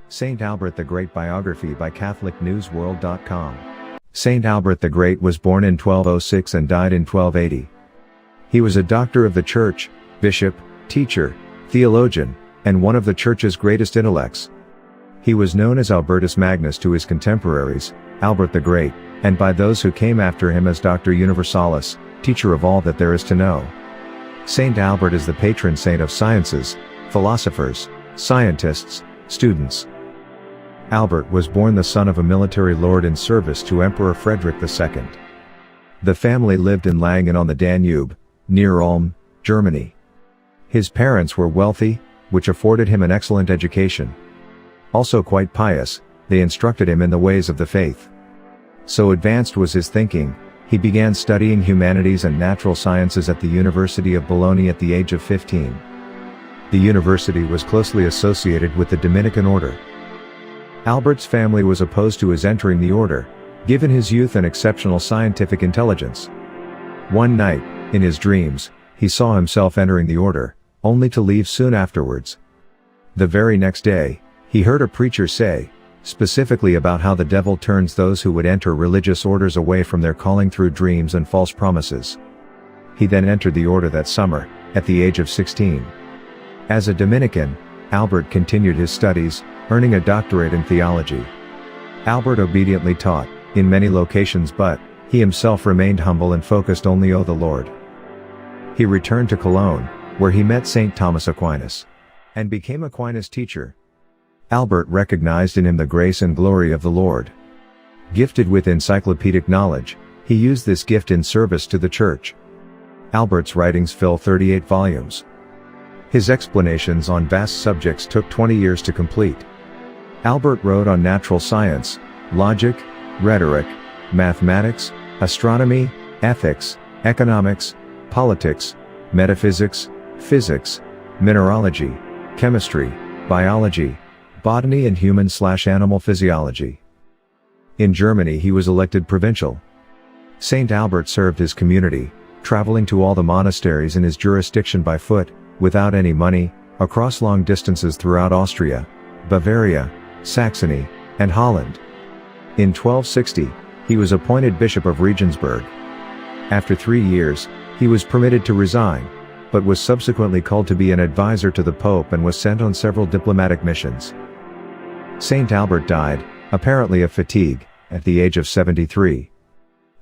Saint Albert the Great biography by CatholicNewsWorld.com. Saint Albert the Great was born in 1206 and died in 1280. He was a doctor of the Church, bishop, teacher, theologian, and one of the Church's greatest intellects. He was known as Albertus Magnus to his contemporaries, Albert the Great, and by those who came after him as Doctor Universalis, teacher of all that there is to know. Saint Albert is the patron saint of sciences, philosophers, scientists, students. Albert was born the son of a military lord in service to Emperor Frederick II. The family lived in Langen on the Danube, near Ulm, Germany. His parents were wealthy, which afforded him an excellent education. Also quite pious, they instructed him in the ways of the faith. So advanced was his thinking, he began studying humanities and natural sciences at the University of Bologna at the age of 15. The university was closely associated with the Dominican order. Albert's family was opposed to his entering the order, given his youth and exceptional scientific intelligence. One night, in his dreams, he saw himself entering the order, only to leave soon afterwards. The very next day, he heard a preacher say, specifically about how the devil turns those who would enter religious orders away from their calling through dreams and false promises. He then entered the order that summer, at the age of 16. As a Dominican, Albert continued his studies, earning a doctorate in theology. Albert obediently taught, in many locations, but he himself remained humble and focused only on the Lord. He returned to Cologne, where he met St. Thomas Aquinas, and became Aquinas' teacher. Albert recognized in him the grace and glory of the Lord. Gifted with encyclopedic knowledge, he used this gift in service to the Church. Albert's writings fill 38 volumes. His explanations on vast subjects took 20 years to complete. Albert wrote on natural science, logic, rhetoric, mathematics, astronomy, ethics, economics, politics, metaphysics, physics, mineralogy, chemistry, biology, botany and human/animal physiology. In Germany he was elected provincial. Saint Albert served his community, traveling to all the monasteries in his jurisdiction by foot, without any money, across long distances throughout Austria, Bavaria, Saxony, and Holland. In 1260, he was appointed Bishop of Regensburg. After 3 years, he was permitted to resign, but was subsequently called to be an advisor to the Pope and was sent on several diplomatic missions. Saint Albert died, apparently of fatigue, at the age of 73.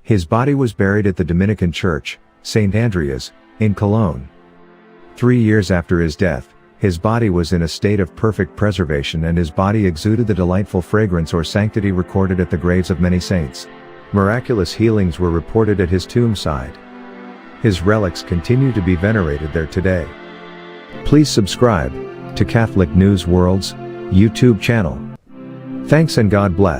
His body was buried at the Dominican Church, St. Andrea's, in Cologne. 3 years after his death, his body was in a state of perfect preservation and his body exuded the delightful fragrance or sanctity recorded at the graves of many saints. Miraculous healings were reported at his tombside. His relics continue to be venerated there today. Please subscribe to Catholic News World's YouTube channel. Thanks and God bless.